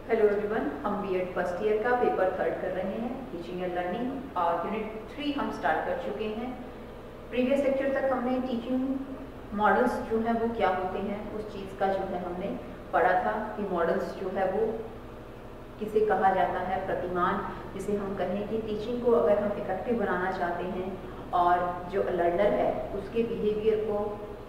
Hello everyone, हम BEd first year का paper 3 कर रहे हैं, टीचिंग एंड लर्निंग, और यूनिट 3 हम स्टार्ट कर चुके हैं। प्रीवियस लेक्चर तक हमने टीचिंग मॉडल्स जो है वो क्या होते हैं उस चीज़ का जो है हमने पढ़ा था कि मॉडल्स जो है वो किसे कहा जाता है, प्रतिमान जिसे हम कहें कि टीचिंग को अगर हम इफेक्टिव बनाना चाहते हैं और जो लर्नर है उसके बिहेवियर को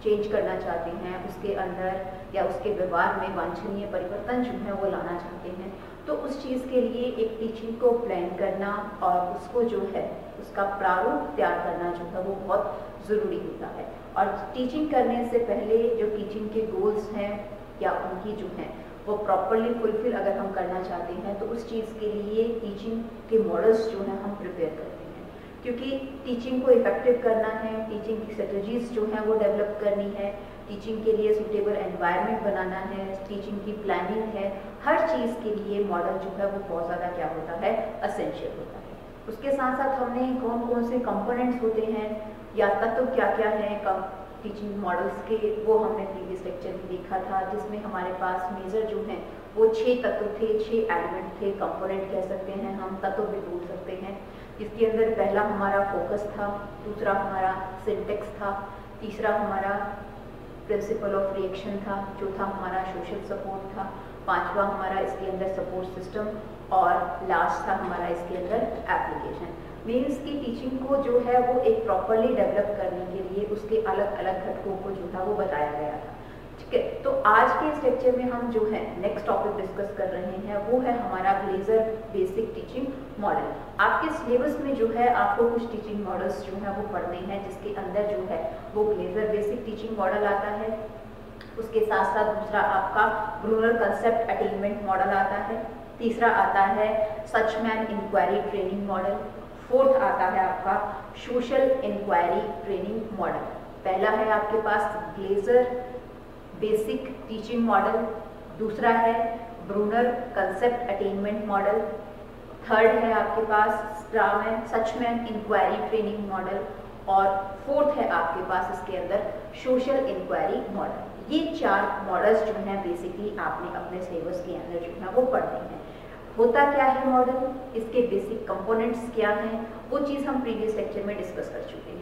चेंज करना चाहते हैं, उसके अंदर या उसके व्यवहार में वांछनीय परिवर्तन जो है वो लाना चाहते हैं, तो उस चीज़ के लिए एक टीचिंग को प्लान करना और उसको जो है उसका प्रारूप तैयार करना जो है वो बहुत ज़रूरी होता है। और टीचिंग करने से पहले जो टीचिंग के गोल्स हैं या उनकी जो हैं वो प्रॉपरली फुलफिल अगर हम करना चाहते हैं तो उस चीज़ के लिए टीचिंग के मॉडल्स जो हैं हम प्रिपेयर करते हैं, क्योंकि टीचिंग को इफेक्टिव करना है, टीचिंग की स्ट्रेटजीज जो हैं वो डेवलप करनी है, टीचिंग के लिए सूटेबल एनवायरनमेंट बनाना है, टीचिंग की प्लानिंग है, हर चीज़ के लिए मॉडल जो है वो बहुत ज़्यादा क्या होता है, असेंशियल होता है। उसके साथ साथ हमने कौन कौन से कंपोनेंट्स होते हैं या तत्व क्या क्या हैं टीचिंग मॉडल्स के, वो हमने प्रीवियस लेक्चर में देखा था, जिसमें हमारे पास मेजर जो हैं वो 6 तत्व थे, 6 एलिमेंट थे, कंपोनेंट कह सकते हैं हम, तत्व भी बोल सकते हैं। इसके अंदर पहला हमारा फोकस था, दूसरा हमारा सिंटेक्स था, तीसरा हमारा प्रिंसिपल ऑफ रिएक्शन था, चौथा हमारा सोशल सपोर्ट था, पांचवा हमारा इसके अंदर सपोर्ट सिस्टम, और लास्ट था हमारा इसके अंदर एप्लीकेशन। मीन्स की टीचिंग को जो है वो एक प्रॉपरली डेवलप करने के लिए उसके अलग अलग घटकों को जो था वो बताया गया था। ठीक है, तो आज के इस लेक्चर में हम जो है नेक्स्ट टॉपिक डिस्कस कर रहे हैं वो है हमारा ग्लेजर बेसिक टीचिंग मॉडल। आपके सिलेबस में जो है आपको कुछ टीचिंग मॉडल्स जो है वो पढ़ने हैं, जिसके अंदर जो है वो ग्लेजर बेसिक टीचिंग मॉडल आता है। उसके साथ साथ दूसरा आपका ब्रूनर कंसेप्ट अटेनमेंट मॉडल आता है, तीसरा आता है सचमैन इंक्वायरी ट्रेनिंग मॉडल, फोर्थ आता है आपका सोशल इंक्वायरी ट्रेनिंग मॉडल। पहला है आपके पास ग्लेजर बेसिक टीचिंग मॉडल, दूसरा है Bruner concept attainment model, third है आपके पास सचमैन इंक्वायरी ट्रेनिंग मॉडल, और फोर्थ है आपके पास इसके अंदर सोशल इंक्वायरी मॉडल। ये 4 मॉडल्स जो हैं बेसिकली आपने अपने सिलेबस के अंदर जो है वो पढ़ने हैं। होता क्या है मॉडल, इसके बेसिक कंपोनेंट्स क्या हैं, वो चीज़ हम प्रीवियस लेक्चर में डिस्कस कर चुके हैं।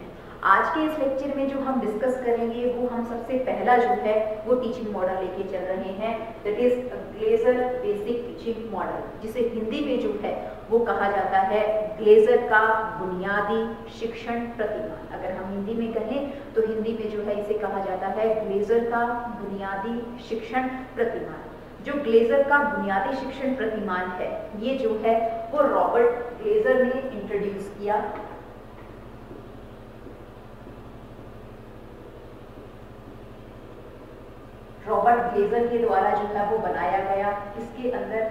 आज के इस लेक्चर में जो हम डिस्कस करेंगे वो हम सबसे पहला जो है वो टीचिंग मॉडल लेके चल रहे हैं, that is Glazer basic teaching model, जिसे हिंदी में जो है वो कहा जाता है ग्लेजर का बुनियादी शिक्षण प्रतिमान। अगर हम हिंदी में कहें तो हिंदी में जो है इसे कहा जाता है ग्लेजर का बुनियादी शिक्षण प्रतिमान। जो ग्लेजर का बुनियादी शिक्षण प्रतिमान है ये जो है वो रॉबर्ट ग्लेजर ने इंट्रोड्यूस किया। रॉबर्ट ग्लेजर के द्वारा जो है वो बनाया गया, इसके अंदर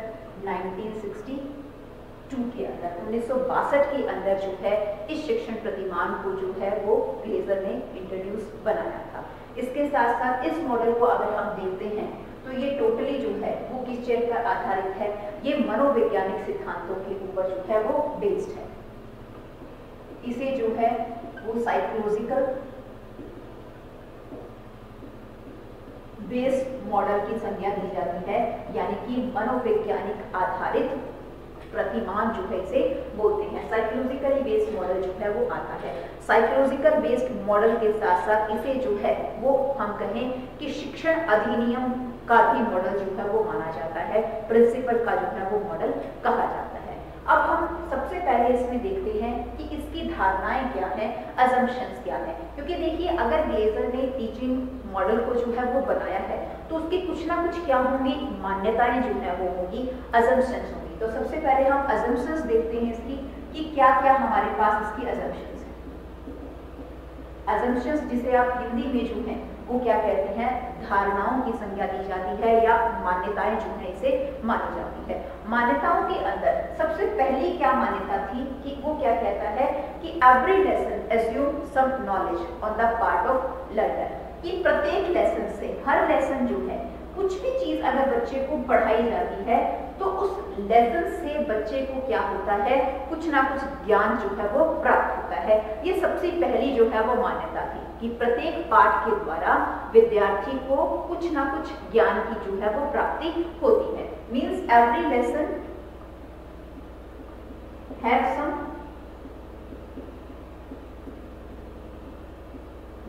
1962 के अंदर 1962 के अंदर जो है इस शिक्षण प्रतिमान को जो है वो ग्लेजर ने इंट्रोड्यूस बनाया था। इसके साथ साथ इस मॉडल को अगर हम देखते हैं तो ये टोटली जो है वो किस चीज पर आधारित है, ये मनोवैज्ञानिक सिद्धांतों के ऊपर जो है वो बेस्ड है। इसे जो है वो साइकोलॉजिकल बेस्ड मॉडल की संज्ञा दी जाती है, यानी कि मनोवैज्ञानिक आधारित प्रतिमान जो है इसे बोलते हैं। साइकोलॉजिकली बेस्ड मॉडल जो है वो आता है। साइकोलॉजिकल बेस्ड मॉडल के साथ साथ इसे जो है वो हम कहें कि शिक्षण अधिनियम का भी मॉडल जो है वो माना जाता है, प्रिंसिपल का जो है वो मॉडल कहा जाता है। अब हम सबसे पहले इसमें देखते हैं कि इसकी धारणाएं क्या हैं, अजम्पशंस क्या हैं, क्योंकि देखिए अगर ग्लेजर ने टीचिंग मॉडल को जो है वो बनाया है तो उसकी कुछ ना कुछ क्या होंगी, मान्यताएं जो है वो होंगी, अजम्पशंस होंगी। तो सबसे पहले हम अजम्पशंस देखते हैं इसकी कि क्या क्या हमारे पास इसकी अजम्पशंस हैं। अजम्पशंस जिसे आप हिंदी में जो है वो क्या कहते हैं, धारणाओं की संज्ञा दी जाती है या मान्यताएं जो है इसे मानी जाती है। मान्यताओं के अंदर सबसे पहली क्या मान्यता थी कि वो क्या कहता है कि every lesson assume some knowledge on the part of learner, कि प्रत्येक लेसन से, हर लेसन जो है कुछ भी चीज अगर बच्चे को पढ़ाई जाती है तो उस लेसन से बच्चे को क्या होता है, कुछ ना कुछ ज्ञान जो है वो प्राप्त होता है। ये सबसे पहली जो है वो मान्यता थी कि प्रत्येक पाठ के द्वारा विद्यार्थी को कुछ ना कुछ ज्ञान की जो है वो प्राप्ति होती है। Means every lesson have some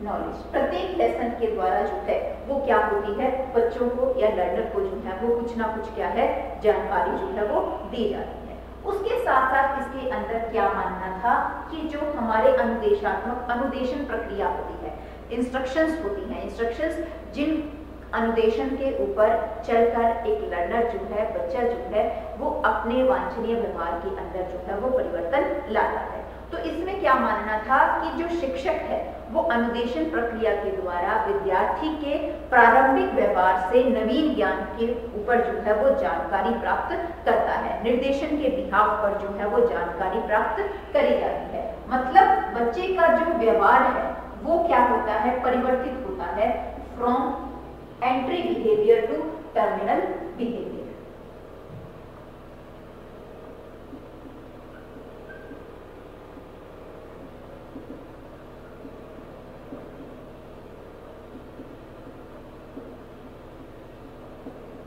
knowledge. प्रत्येक लेसन के द्वारा जो है वो क्या होती है, बच्चों को या लर्नर को जो है वो कुछ ना कुछ क्या है, जानकारी जो है वो दी जाती है। उसके साथ साथ इसके अंदर क्या मानना था कि जो हमारे अनुदेशन प्रक्रिया होती है, इंस्ट्रक्शंस होती हैं, इंस्ट्रक्शंस जिन अनुदेशन के ऊपर चलकर एक लर्नर जो है, बच्चा जो है वो अपने वांछनीय व्यवहार के अंदर जो है वो परिवर्तन लाता है। तो इसमें क्या मानना था कि जो शिक्षक है वो अनुदेशन प्रक्रिया के द्वारा विद्यार्थी के प्रारंभिक व्यवहार से नवीन ज्ञान के ऊपर जो है वो जानकारी प्राप्त करता है, निर्देशन के बिहाव पर जो है वो जानकारी प्राप्त करी जाती है। मतलब बच्चे का जो व्यवहार है वो क्या होता है, परिवर्तित होता है from entry behaviour to terminal behaviour.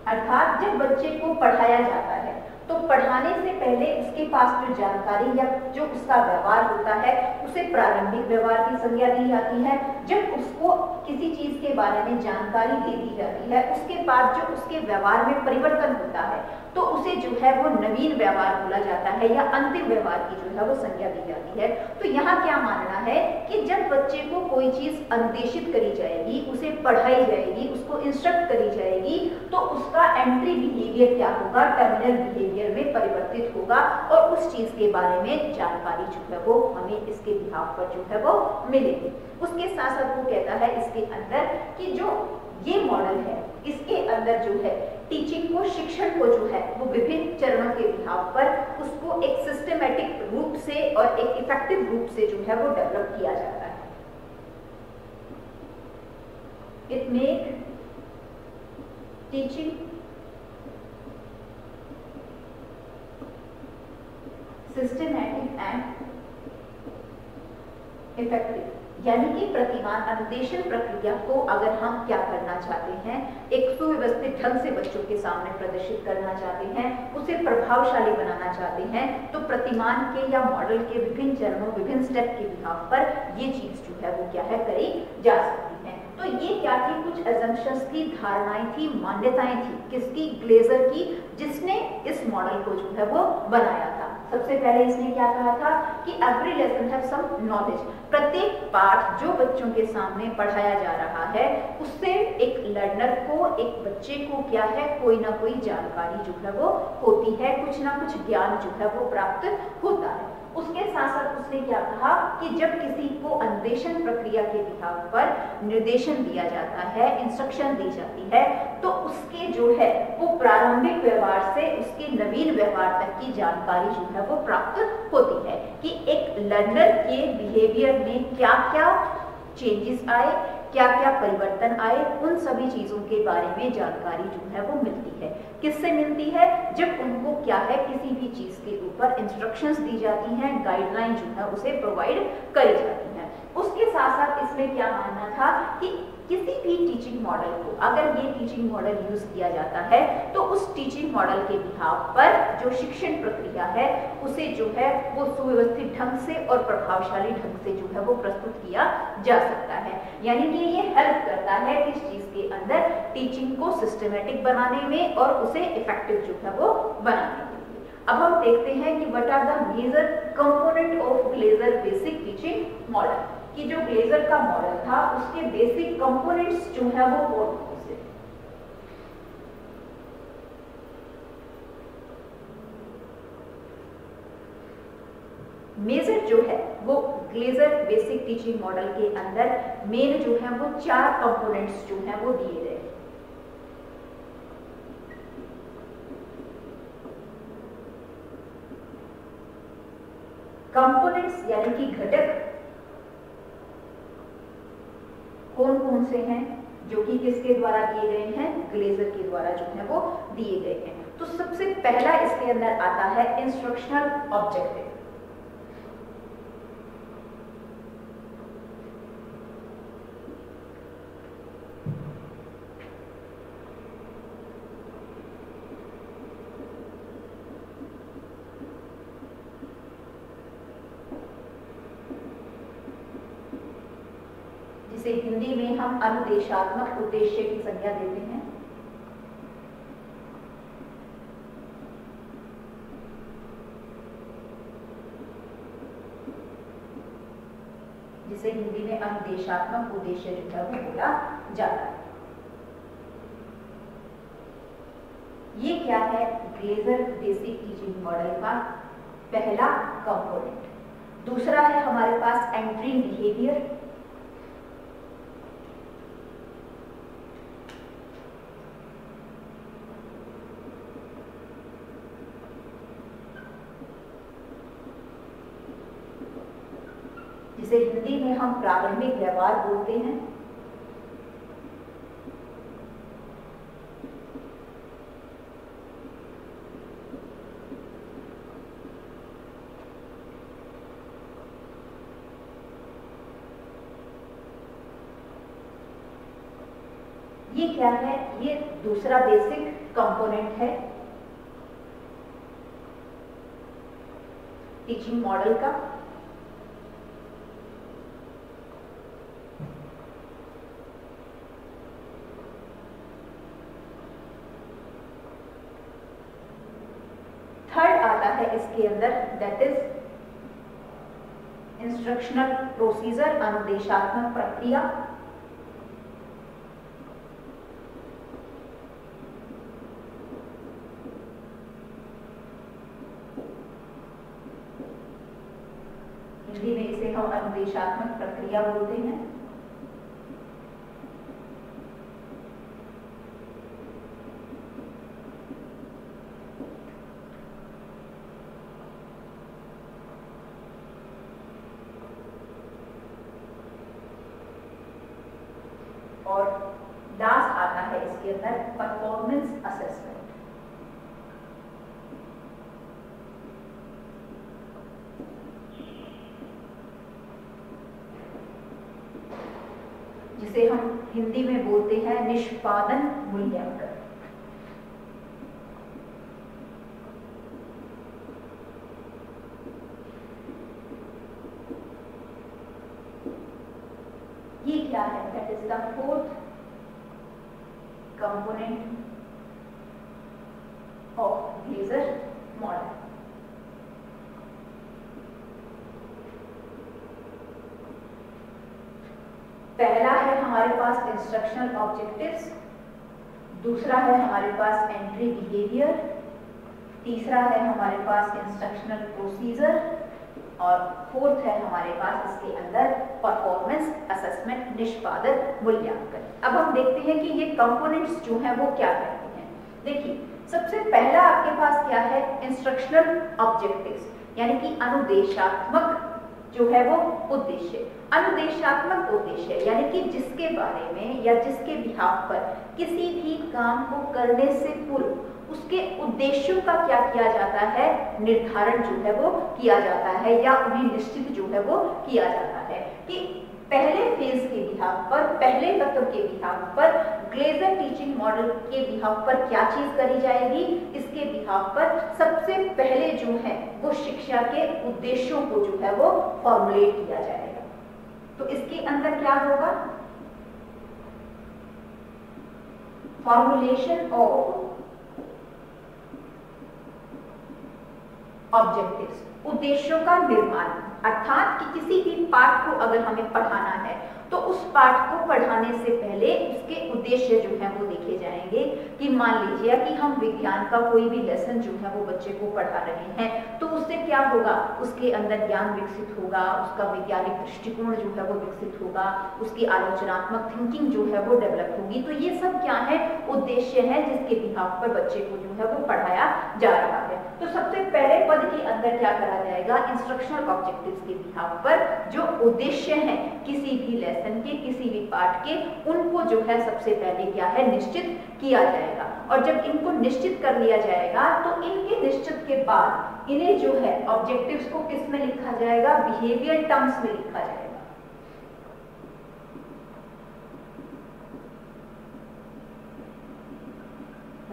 अर्थात जब बच्चे को पढ़ाया जाता है तो पढ़ाने से पहले उसके पास जो जानकारी या जो उसका व्यवहार होता है उसे प्रारंभिक व्यवहार की संज्ञा दी जाती है। जब उसको किसी चीज के बारे में जानकारी दे दी जाती है उसके बाद जो उसके व्यवहार में परिवर्तन होता है तो उसे जो है वो नवीन व्यवहार बोला जाता है या अंतिम व्यवहार की जो है वो संज्ञा दी जाती है। तो यहाँ क्या मानना है कि जब बच्चे को कोई चीज अनुदेशित करी जाएगी, उसे पढ़ाई जाएगी, उसको इंस्ट्रक्ट करी जाएगी तो उसका एंट्री बिहेवियर क्या होगा, टर्मिनल बिहेवियर में परिवर्तित होगा और उस चीज के बारे में जानकारी जो है वो हमें इसके बिहाव पर जो है वो मिलेगी। उसके साथ साथ वो कहता है इसके अंदर कि जो ये मॉडल है इसके अंदर जो है टीचिंग को, शिक्षण को जो है वो विभिन्न चरणों के बिहाव पर उसको एक सिस्टमेटिक रूप से और एक इफेक्टिव रूप से जो है वो डेवलप किया जाता है। It make teaching systematic and effective. यानी कि प्रतिमान अनुदेशन प्रक्रिया को अगर हम क्या करना चाहते हैं, एक सुव्यवस्थित ढंग से बच्चों के सामने प्रदर्शित करना चाहते हैं, उसे प्रभावशाली बनाना चाहते हैं तो प्रतिमान के या मॉडल के विभिन्न चरणों, विभिन्न स्टेप के बिहाव पर ये चीज जो है वो क्या है करी जा सकती है। तो ये क्या थी, कुछ अजम्पशंस थी, धारणाएं थी, मान्यताएं थी किसकी, ग्लेजर की, जिसने इस मॉडल को जो है वो बनाया था। सबसे पहले इसने क्या कहा था कि every lesson have some knowledge. प्रत्येक पाठ जो बच्चों के सामने पढ़ाया जा रहा है उससे एक लर्नर को, एक बच्चे को क्या है, कोई ना कोई जानकारी जो है वो होती है, कुछ ना कुछ ज्ञान जो है वो प्राप्त होता है। उसके साथ साथ उसने क्या कहा कि जब किसी को अनुदेशन प्रक्रिया के बिहाव पर निर्देशन दिया जाता है, इंस्ट्रक्शन दी जाती है तो उसके जो है वो प्रारंभिक व्यवहार से उसके नवीन व्यवहार तक की जानकारी जो है वो प्राप्त होती है कि एक लर्नर के बिहेवियर में क्या क्या चेंजेस आए, क्या क्या परिवर्तन आए, उन सभी चीजों के बारे में जानकारी जो है वो मिलती है। किससे मिलती है, जब उनको क्या है किसी भी चीज के ऊपर इंस्ट्रक्शंस दी जाती हैं, गाइडलाइन जो है उसे प्रोवाइड करी जाती है। उसके साथ साथ इसमें क्या मानना था कि किसी भी टीचिंग मॉडल को अगर ये टीचिंग मॉडल यूज किया जाता है तो उस टीचिंग मॉडल के बिहाव पर जो शिक्षण प्रक्रिया है उसे जो है वो सुव्यवस्थित ढंग से और प्रभावशाली ढंग से जो है वो प्रस्तुत किया जा सकता है। यानी कि ये हेल्प करता है किस चीज के अंदर, टीचिंग को सिस्टमेटिक बनाने में और उसे इफेक्टिव जो है वो बनाने में। अब हम देखते हैं कि what are the major component of Glaser basic teaching model, कि जो ग्लेजर का मॉडल था उसके बेसिक कंपोनेंट्स जो है वो कौन से। मेजर जो है वो ग्लेजर बेसिक टीचिंग मॉडल के अंदर मेन जो है वो 4 कंपोनेंट्स जो है वो दिए गए। कंपोनेंट्स यानी कि घटक कौन कौन से हैं जो कि किसके द्वारा दिए गए हैं, ग्लेजर के द्वारा जो है वो दिए गए हैं। तो सबसे पहला इसके अंदर आता है इंस्ट्रक्शनल ऑब्जेक्टिव। जिसे हिंदी में हम अनुदेशात्मक उद्देश्य की संज्ञा देते हैं। जिसे हिंदी में अनुदेशात्मक उद्देश्य जो है वो बोला जाता है। ये क्या है? ग्लेजर बेसिक टीचिंग मॉडल का पहला कंपोनेंट। दूसरा है हमारे पास एंट्रिंग बिहेवियर। जिसे हिंदी में हम प्रारंभिक व्यवहार बोलते हैं। ये क्या है? ये दूसरा बेसिक कंपोनेंट है टीचिंग मॉडल का। थर्ड आता है इसके अंदर, दैट इज इंस्ट्रक्शनल प्रोसीजर, अनुदेशात्मक प्रक्रिया। हिंदी में इसे हम अनुदेशात्मक प्रक्रिया बोलते हैं। और लास्ट आता है इसके अंदर परफॉर्मेंस असेसमेंट। जिसे हम हिंदी में बोलते हैं निष्पादन मूल्यांकन। ये क्या है? That is the fourth component of Glazer model. पहला है हमारे पास इंस्ट्रक्शनल ऑब्जेक्टिव्स, दूसरा है हमारे पास एंट्री बिहेवियर, तीसरा है हमारे पास इंस्ट्रक्शनल प्रोसीजर और फोर्थ है हमारे पास इसके अंदर परफॉर्मेंस असेसमेंट, निष्पादन मूल्यांकन। अब हम देखते हैं कि ये कंपोनेंट्स जो हैं वो क्या करते हैं। देखिए, सबसे पहला आपके पास क्या है? इंस्ट्रक्शनल ऑब्जेक्टिव्स, यानी कि अनुदेशात्मक जो है वो उद्देश्य। अनुदेशात्मक उद्देश्य यानी कि जिसके बारे में या जिसके बिहाफ पर किसी भी काम को करने से पूर्व उसके उद्देश्यों का क्या किया जाता है? निर्धारण जो है वो किया जाता है या उन्हें निश्चित जो है वो किया जाता है कि पहले फेज के बिहाफ पर, पहले तत्व के बिहाफ पर, ग्लेजर टीचिंग मॉडल के बिहाफ पर क्या चीज करी जाएगी? इसके बिहाफ पर सबसे पहले जो है वो शिक्षा के उद्देश्यों को जो है वो फॉर्मुलेट किया जाएगा। तो इसके अंदर क्या होगा? फॉर्मुलेशन ऑफ ऑब्जेक्टिव्स, उद्देश्यों का निर्माण। अर्थात कि किसी भी पाठ को अगर हमें पढ़ाना है तो उस पाठ को पढ़ाने से पहले उसके उद्देश्य जो है वो देखे जाएंगे। कि मान लीजिए कि हम विज्ञान का कोई भी लेसन जो है वो बच्चे को पढ़ा रहे हैं, तो उससे क्या होगा? उसके अंदर ज्ञान विकसित होगा, उसका वैज्ञानिक दृष्टिकोण जो है वो विकसित होगा, उसकी आलोचनात्मक थिंकिंग जो है वो डेवलप होगी। तो ये सब क्या है? उद्देश्य है जिसके बिहाफ पर बच्चे को जो है वो पढ़ाया जा रहा है। तो सबसे पहले पद के अंदर क्या करा जाएगा, इंस्ट्रक्शनल ऑब्जेक्टिव्स के बिहाफ पर जो उद्देश्य है किसी भी लेसन के, किसी भी पाठ के, उनको जो है सबसे पहले क्या है, निश्चित किया जाएगा। और जब इनको निश्चित कर लिया जाएगा तो इनके निश्चित के बाद इन्हें जो है ऑब्जेक्टिव्स को किस में लिखा जाएगा, बिहेवियर टर्म्स में लिखा जाएगा।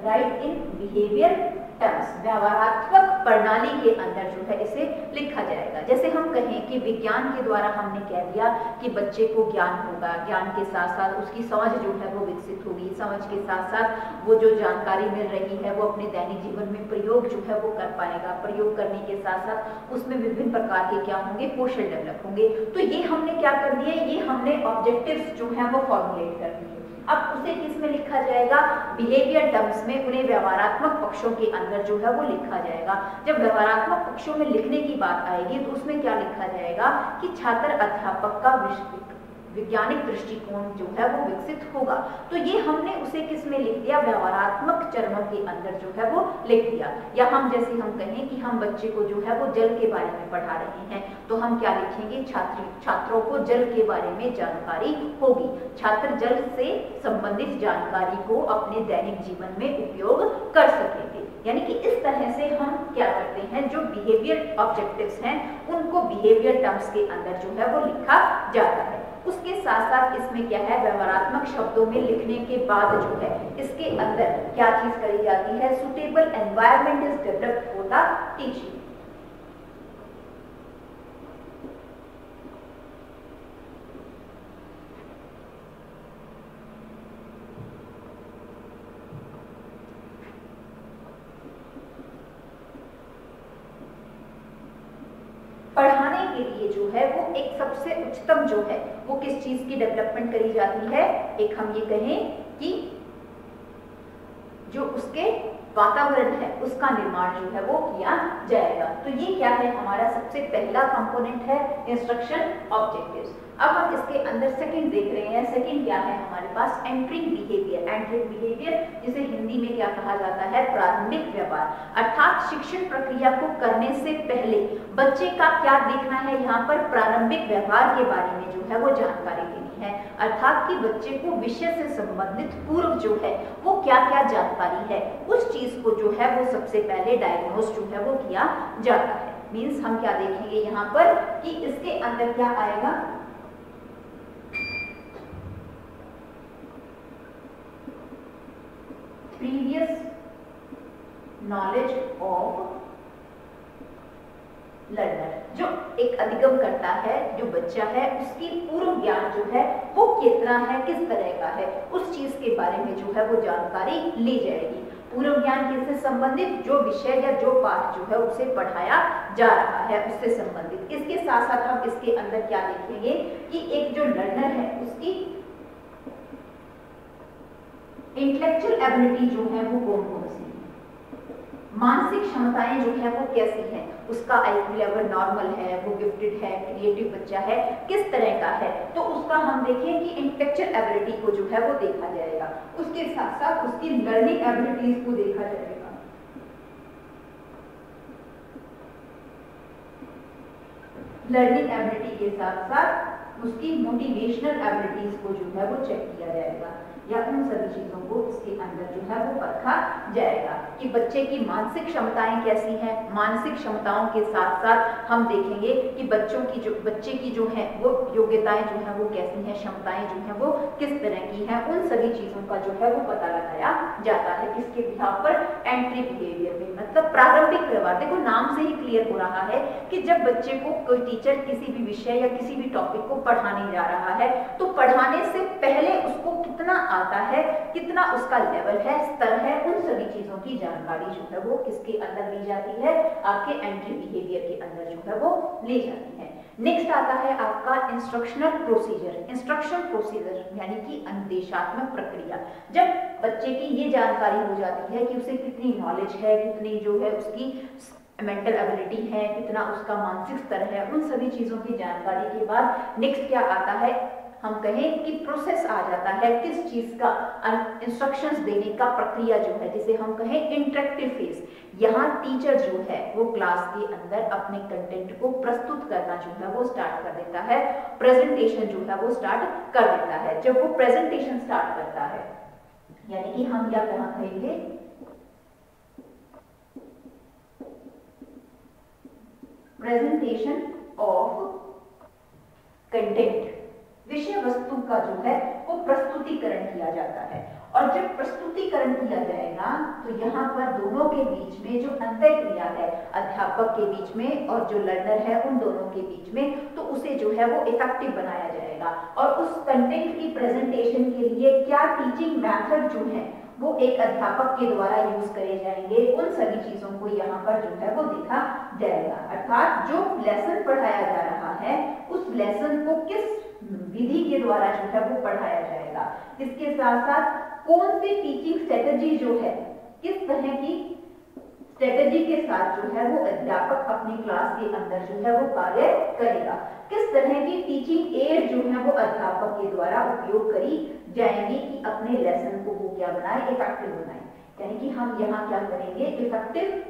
राइट इन बिहेवियर टर्म्स, व्यवहारात्मक प्रणाली के अंदर जो है इसे लिखा जाएगा। जैसे हम कहें कि विज्ञान के द्वारा हमने कह दिया कि बच्चे को ज्ञान होगा, ज्ञान के साथ साथ उसकी समझ जो है वो विकसित होगी, समझ के साथ साथ वो जो जानकारी मिल रही है वो अपने दैनिक जीवन में प्रयोग जो है वो कर पाएगा, प्रयोग करने के साथ साथ उसमें विभिन्न प्रकार के क्या होंगे, कौशल डेवलप होंगे। तो ये हमने क्या कर दिया, ये हमने ऑब्जेक्टिव्स जो है वो फॉर्मुलेट कर दिए। अब उसे किस में लिखा जाएगा, बिहेवियर टर्म्स में, उन्हें व्यवहारात्मक पक्षों के अंदर जो है वो लिखा जाएगा। जब व्यवहारात्मक पक्षों में लिखने की बात आएगी तो उसमें क्या लिखा जाएगा कि छात्र अध्यापक का वैज्ञानिक दृष्टिकोण जो है वो विकसित होगा। तो ये हमने उसे किस में लिख दिया, व्यवहारात्मक चरणों के अंदर जो है वो लिख दिया। या हम जैसे हम कहें कि हम बच्चे को जो है वो जल के बारे में पढ़ा रहे हैं तो हम क्या लिखेंगे, छात्रों को जल के बारे में जानकारी होगी, छात्र जल से संबंधित जानकारी को अपने दैनिक जीवन में उपयोग कर सकेंगे। यानी कि इस तरह से हम क्या करते हैं, जो बिहेवियर ऑब्जेक्टिव्स हैं उनको बिहेवियर टर्म्स के अंदर जो है वो लिखा जाता है। उसके साथ साथ इसमें क्या है, व्यवहारात्मक शब्दों में लिखने के बाद जो है इसके अंदर क्या चीज करी जाती है, suitable environment is developed for the teaching. पढ़ाने के लिए जो है वो एक सबसे उच्चतम जो है वो किस चीज की डेवलपमेंट करी जाती है, एक हम ये कहें कि जो उसके वातावरण है उसका निर्माण जो है वो किया जाएगा। तो ये क्या है, हमारा सबसे पहला कंपोनेंट है इंस्ट्रक्शन ऑब्जेक्टिव्स। अब हम इसके अंदर सेकंड देख रहे हैं। सेकंड क्या है हमारे पास, एंट्रिंग बिहेवियर। एंट्रिंग बिहेवियर जिसे हिंदी में क्या कहा जाता है, प्रारंभिक व्यवहार। अर्थात शिक्षण प्रक्रिया को करने से पहले बच्चे का क्या देखना है, यहाँ पर प्रारंभिक व्यवहार के बारे में जो है वो जानकारी देनी है। अर्थात कि बच्चे को विषय से संबंधित पूर्व जो है वो क्या क्या जानकारी है, उस चीज को जो है वो सबसे पहले डायग्नोस जो है वो किया जाता है। मीन्स हम क्या देखेंगे यहाँ पर कि इसके अंदर क्या आएगा, प्रीवियस नॉलेज ऑफ लर्नर। जो एक अधिगम करता है जो बच्चा है उसकी पूर्व ज्ञान जो है वो कितना है, किस तरह का है, उस चीज के बारे में जो है वो जानकारी ली जाएगी। पूर्व ज्ञान किससे संबंधित, जो विषय या जो पाठ जो है उसे पढ़ाया जा रहा है उससे संबंधित। इसके साथ साथ हम इसके अंदर क्या देखेंगे कि एक जो लर्नर है उसकी इंटेलेक्चुअल एबिलिटी जो है वो कौन कौन सी है, मानसिक क्षमताएं जो है वो कैसी हैं, उसका आईक्यू लेवल नॉर्मल है, वो गिफ्टेड है, क्रिएटिव बच्चा है, किस तरह का है, तो उसका हम देखें कि इंटेलेक्चुअल एबिलिटी को जो है वो देखा जाएगा। उसके साथ साथ उसकी लर्निंग एबिलिटीज को देखा जाएगा। लर्निंग एबिलिटी के साथ साथ उसकी मोटिवेशनल एबिलिटीज को जो है वो चेक किया जाएगा, या उन सभी चीजों को इसके अंदर जो है वो परखा जाएगा कि बच्चे की मानसिक क्षमताएं कैसी हैं। मानसिक क्षमताओं के साथ साथ हम देखेंगे कि बच्चे की जो है वो योग्यताएं जो है वो कैसी हैं, क्षमताएं जो है वो किस तरह की हैं, उन सभी चीजों का जो है वो पता लगाया जाता है। किसके बिहाफ पर, एंट्री बिहेवियर में, मतलब प्रारंभिक व्यवहार। देखो नाम से ही क्लियर हो रहा है कि जब बच्चे को कोई टीचर किसी भी विषय या किसी भी टॉपिक को पढ़ाने जा रहा है तो पढ़ाने से पहले उसको कितना आता है, कितना उसका लेवल है, स्तर है, उन सभी चीजों की जानकारी जो है वो किसके अंदर ली जाती है, आपके एंट्री बिहेवियर के अंदर जो है वो ली जाती है। नेक्स्ट आता है आपका इंस्ट्रक्शनल प्रोसीजर। इंस्ट्रक्शन प्रोसीजर यानी कि अनुदेशात्मक प्रक्रिया। जब बच्चे की ये जानकारी हो जाती है कि उसे कितनी नॉलेज है, कितनी जो है उसकी मेंटल एबिलिटी है, कितना उसका मानसिक स्तर है, उन सभी चीजों की जानकारी के बाद नेक्स्ट क्या आता है, हम कहें कि प्रोसेस आ जाता है किस चीज का, इंस्ट्रक्शंस देने का प्रक्रिया जो है, जिसे हम कहें इंटरेक्टिव फेज। यहाँ टीचर जो है वो क्लास के अंदर अपने कंटेंट को प्रस्तुत करना जो है वो स्टार्ट कर देता है, प्रेजेंटेशन जो है वो स्टार्ट कर देता है। जब वो प्रेजेंटेशन स्टार्ट करता है, यानी कि हम क्या कहेंगे, प्रेजेंटेशन ऑफ कंटेंट, विषय वस्तु का जो है वो प्रस्तुतिकरण किया जाता है। और जब प्रस्तुतिकरण किया जाएगा तो यहाँ पर दोनों के बीच में जो अंतःक्रिया है, अध्यापक के बीच में और जो लर्नर है उन दोनों के बीच में, तो उसे जो है वो इफेक्टिव बनाया जाएगा। और उस कंटेंट की प्रेजेंटेशन के लिए क्या टीचिंग मेथड जो है वो एक अध्यापक के द्वारा यूज करे जाएंगे, उन सभी चीजों को यहाँ पर जो है वो देखा जाएगा। अर्थात जो लेसन पढ़ाया जा रहा है उस लेसन को किस विधि के द्वारा जो है वो पढ़ाया जाएगा, इसके साथ साथ कौन सी टीचिंग स्ट्रेटेजी जो है, किस तरह की स्ट्रेटेजी के साथ जो है वो अध्यापक अपनी क्लास के अंदर जो है वो कार्य करेगा, किस तरह की टीचिंग एड जो है वो अध्यापक के द्वारा उपयोग करी जाएंगी कि अपने लेसन को वो क्या बनाए, इफेक्टिव बनाए। यानी कि हम यहाँ क्या करेंगे, effective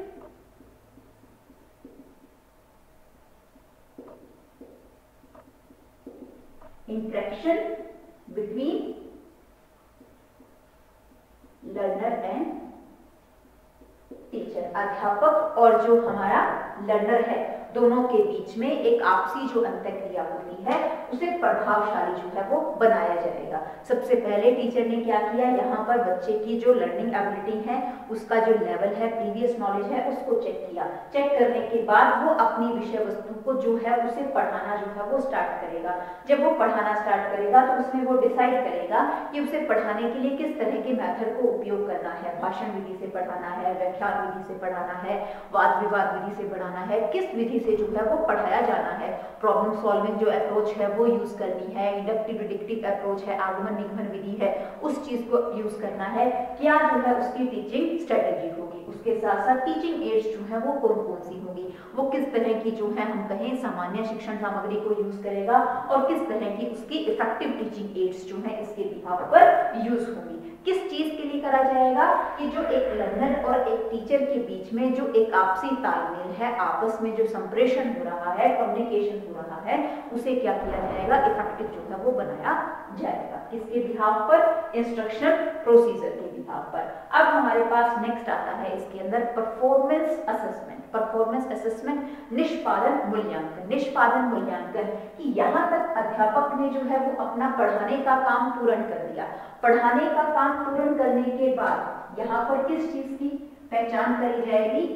interaction between learner and teacher, अध्यापक और जो हमारा लर्नर है दोनों के बीच में एक आपसी जो अंतःक्रिया होती है उसे प्रभावशाली जो है वो बनाया जाएगा। सबसे पहले टीचर ने क्या किया, यहाँ पर बच्चे की जो लर्निंग एबिलिटी है, उसका जो लेवल है, प्रीवियस नॉलेज है, उसको चेक किया। चेक करने के बाद वो अपनी विषय वस्तु को जो है उसे पढ़ाना जो है वो स्टार्ट करेगा। जब वो पढ़ाना स्टार्ट करेगा तो उसमें वो डिसाइड करेगा कि उसे पढ़ाने के लिए किस तरह के मेथड को उपयोग करना है, भाषण विधि से पढ़ाना है, व्याख्यान विधि से पढ़ाना है, वाद विवाद विधि से पढ़ाना है, किस विधि से जो है वो पढ़ाया जाना है, प्रॉब्लम सॉल्विंग जो अप्रोच है वो यूज करनी है, इंडक्टिव डिडक्टिव अप्रोच है, आगमन निगमन विधि है, उस चीज को यूज करना है, क्या जो है उसकी टीचिंग स्ट्रेटेजी होगी। उसके साथ साथ टीचिंग एड्स जो है वो कौन कौन सी होंगी, वो किस तरह की जो है हम कहें सामान्य शिक्षण सामग्री को यूज करेगा और किस तरह की उसकी इफेक्टिव टीचिंग एड्स जो है इसके बिहाफ पर यूज होंगी। किस चीज के लिए करा जाएगा कि जो एक लर्नर और एक टीचर के बीच में जो एक आपसी तालमेल है, आपस में जो संप्रेषण हो रहा है, कम्युनिकेशन हो रहा है, उसे क्या किया जाएगा, इफेक्टिव जो है वो बनाया जाएगा। किसके बिहाफ पर, इंस्ट्रक्शनल प्रोसीजर के बिहाफ पर। अब हमारे पास नेक्स्ट आता है इसके अंदर परफॉर्मेंस असेसमेंट। परफॉर्मेंस असेसमेंट निष्पादन मूल्यांकन। निष्पादन मूल्यांकन कि यहाँ तक अध्यापक ने जो है वो अपना पढ़ाने का काम पूर्ण कर दिया। पढ़ाने का काम पूर्ण करने के बाद यहाँ पर किस चीज की पहचान करी जाएगी,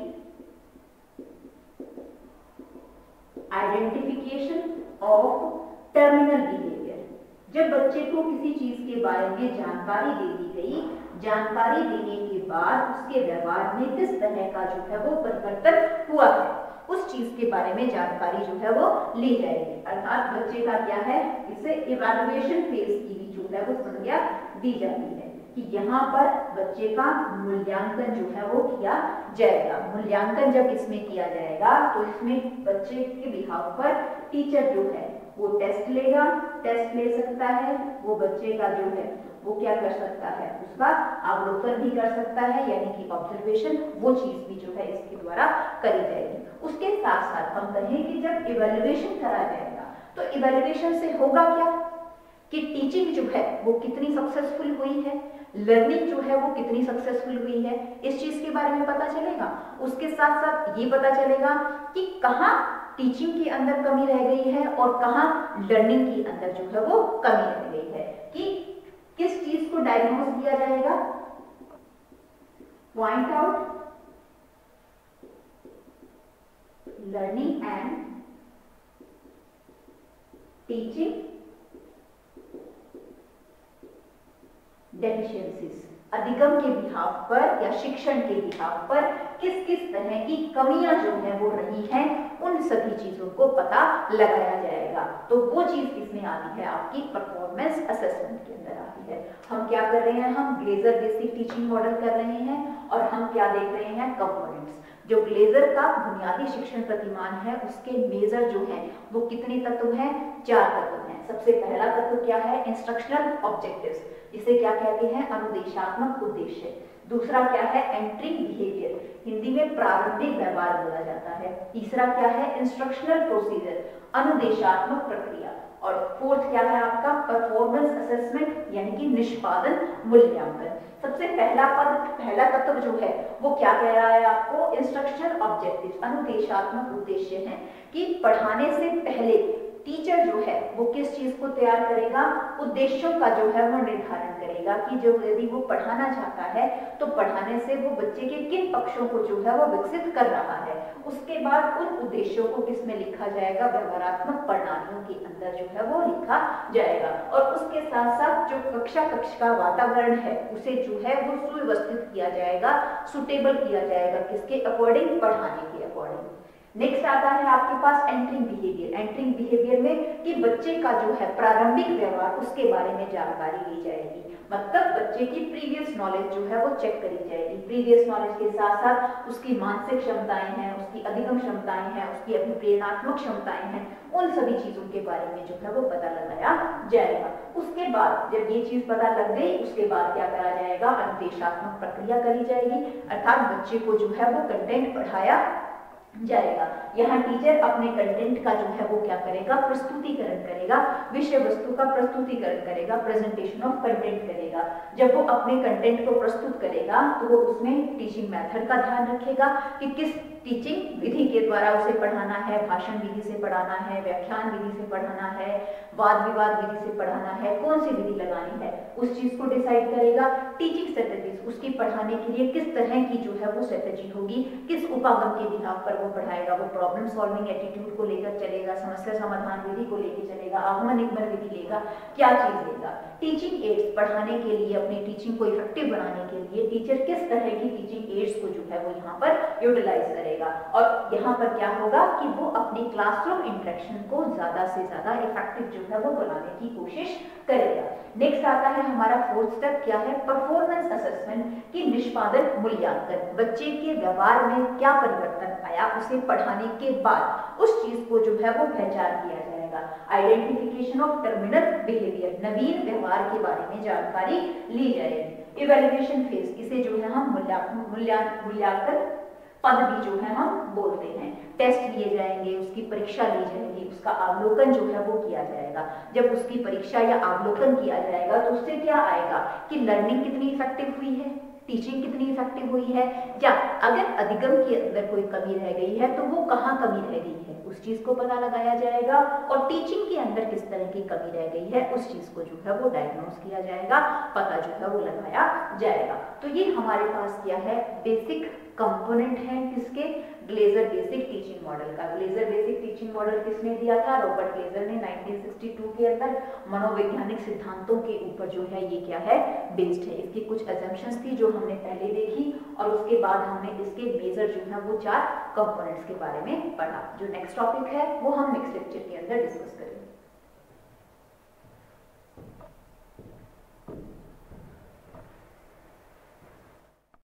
आइडेंटिफिकेशन ऑफ टर्मिनल बिहेवियर। जब बच्चे को किसी चीज के बारे में जानकारी दे दी गई, जानकारी देने के बाद उसके व्यवहार में किस तरह का जो है वो परिवर्तन हुआ है, उस चीज के बारे में जानकारी जो है वो ली जाएगी। अर्थात बच्चे का क्या है, इसे इवैल्यूएशन फेज की भी जो है वो संज्ञा दी जाती है कि यहाँ पर बच्चे का मूल्यांकन जो है वो किया जाएगा। मूल्यांकन जब इसमें किया जाएगा तो इसमें बच्चे के बिहाफ पर टीचर जो है वो टेस्ट लेगा, टेस्ट ले सकता है, वो बच्चे का जो है वो क्या कर सकता है, उसका अवलोकन भी कर सकता है, यानी कि ऑब्जर्वेशन, वो चीज भी जो है इसके द्वारा करी जाएगी। उसके साथ साथ हम कहें कि जब इवैल्यूएशन करा जाएगा तो इवैल्यूएशन से होगा क्या कि टीचिंग जो है वो कितनी सक्सेसफुल हुई है, लर्निंग जो है वो कितनी सक्सेसफुल हुई है, इस चीज के बारे में पता चलेगा। उसके साथ साथ ये पता चलेगा कि कहाँ टीचिंग के अंदर कमी रह गई है और कहाँ लर्निंग के अंदर जो है वो कमी रह गई है, कि किस चीज को डायग्नोज किया जाएगा, point out learning and teaching deficiencies. अधिगम के बिहाफ पर या शिक्षण के बिहाफ पर किस किस तरह की कमियां जो है वो रही हैं, उन सभी चीजों को पता लगाया जाएगा। तो वो चीज किसमें आती है, आपकी परफॉर्मेंस असेसमेंट के अंदर आती है। हम क्या कर रहे हैं, हम ग्लेजर बेसिक टीचिंग मॉडल कर रहे हैं और हम क्या देख रहे हैं, कंपोनेंट्स। जो ग्लेजर का बुनियादी शिक्षण प्रतिमान है उसके मेजर जो है वो कितने तत्व हैं, 4 तत्व हैं। सबसे पहला तत्व क्या है, इंस्ट्रक्शनल ऑब्जेक्टिव्स, जिसे क्या कहते हैं, अनुदेशात्मक उद्देश्य। दूसरा क्या है, एंट्रिंग बिहेवियर, हिंदी में प्रारंभिक व्यवहार बोला जाता है। तीसरा क्या है, इंस्ट्रक्शनल प्रोसीजर, अनुदेशात्मक प्रक्रिया। और फोर्थ क्या है आपका, परफॉर्मेंस असेसमेंट यानी कि निष्पादन मूल्यांकन। सबसे पहला तत्व जो है वो क्या कह रहा है आपको, इंस्ट्रक्शनल ऑब्जेक्टिव, अनुदेशात्मक उद्देश्य है कि पढ़ाने से पहले टीचर जो है वो किस चीज को तैयार करेगा, उद्देश्यों का जो है वो निर्धारण करेगा कि जो यदि वो पढ़ाना चाहता है तो पढ़ाने से वो बच्चे के किन पक्षों को जो है वो विकसित कर रहा है। उसके बाद उन उद्देश्यों को किसमें लिखा जाएगा, व्यवहारात्मक प्रणालियों के अंदर जो है वो लिखा जाएगा। और उसके साथ साथ जो कक्षा का वातावरण है उसे जो है वो सुव्यवस्थित किया जाएगा, सुटेबल किया जाएगा, किसके अकॉर्डिंग, पढ़ाने के अकॉर्डिंग। नेक्स्ट आता है आपके पास एंट्रिंग बिहेवियर। एंट्रिंग बिहेवियर में कि बच्चे का जो है प्रारंभिक व्यवहार उसके बारे में जानकारी ली जाएगी, मतलब बच्चे की प्रीवियस नॉलेज जो है वो चेक करी जाएगी। प्रीवियस नॉलेज के साथ साथ उसकी मानसिक क्षमताएं हैं, उसकी अधिगम क्षमताएं हैं, उसकी अभिप्रेरणात्मक क्षमताएं हैं, उन सभी चीजों के बारे में जो है वो पता लगाया जाएगा। उसके बाद जब ये चीज पता लग गई उसके बाद क्या करा जाएगा, अनुदेशात्मक प्रक्रिया करी जाएगी, अर्थात बच्चे को जो है वो कंटेंट पढ़ाया जाएगा। यहाँ टीचर अपने कंटेंट का जो है वो क्या करेगा, प्रस्तुतिकरण करेगा, विषय वस्तु का प्रस्तुतिकरण करेगा, प्रेजेंटेशन ऑफ कंटेंट करेगा। जब वो अपने कंटेंट को प्रस्तुत करेगा तो वो उसमें टीचिंग मेथड का ध्यान रखेगा कि किस टीचिंग विधि के द्वारा उसे पढ़ाना है, भाषण विधि से पढ़ाना है, व्याख्यान विधि से पढ़ाना है, वाद विवाद विधि से पढ़ाना है, कौन सी विधि लगानी है उस चीज को डिसाइड करेगा। टीचिंग स्ट्रेटजीज, उसकी पढ़ाने के लिए किस तरह की जो है वो स्ट्रेटजी होगी, किस उपागम के बिहाफ पर वो पढ़ाएगा, वो प्रॉब्लम सॉल्विंग एटीट्यूड को लेकर चलेगा, समस्या समाधान विधि को लेकर चलेगा, आगमन निगमन विधि लेगा, क्या चीज लेगा। टीचिंग एड्स, पढ़ाने के लिए अपनी टीचिंग को इफेक्टिव बनाने के लिए टीचर किस तरह की टीचिंग एड्स को जो है वो यहाँ पर यूटिलाइज करेगा। और यहाँ पर क्या होगा कि वो अपनी क्लासरूम इंटरेक्शन को ज्यादा से ज्यादा इफेक्टिव जो है वो बनाने की कोशिश करेगा। नेक्स्ट आता है हमारा फोर्थ स्टेप, क्या है, परफॉर्मेंस असेसमेंट की निष्पादन मूल्यांकन। बच्चे के व्यवहार में क्या परिवर्तन आया उसे पढ़ाने के बाद उस चीज को जो है वो पहचान किया जाएगा। आइडेंटिफिकेशन ऑफ टर्मिनल बिहेवियर, नवीन व्यवहार के बारे में जानकारी ली जाएगी। इवैल्यूएशन फेज, इसे जो है हम मूल्यांकन पद भी जो है हम बोलते हैं। टेस्ट लिए जाएंगे, उसकी परीक्षा ली जाएगी, उसका अवलोकन जो है वो किया जाएगा। जब उसकी परीक्षा या अवलोकन किया जाएगा तो उससे क्या आएगा कि लर्निंग कितनी इफेक्टिव हुई है, टीचिंग कितनी इफेक्टिव हुई है, या अगर अधिगम के अंदर कोई कमी रह गई है तो वो कहाँ कमी रह गई है उस चीज को पता लगाया जाएगा, और टीचिंग के अंदर किस तरह की कमी रह गई है उस चीज को जो है वो डायग्नोस किया जाएगा, पता जो है वो लगाया जाएगा। तो ये हमारे पास क्या है, बेसिक कंपोनेंट है किसके, ग्लेजर बेसिक टीचिंग मॉडल का। ग्लेजर बेसिक टीचिंग मॉडल किसने दिया था, रॉबर्ट ग्लेजर ने 1962 के अंदर मनोवैज्ञानिक सिद्धांतों के ऊपर जो है ये क्या है, बेस्ड है। इसकी कुछ अजम्पशंस थी जो हमने पहले देखी और उसके बाद हमने इसके मेजर जो है वो 4 कंपोनेंट्स के बारे में पढ़ा। जो नेक्स्ट टॉपिक है वो हम नेक्स्ट लेक्चर के अंदर डिस्कस करेंगे।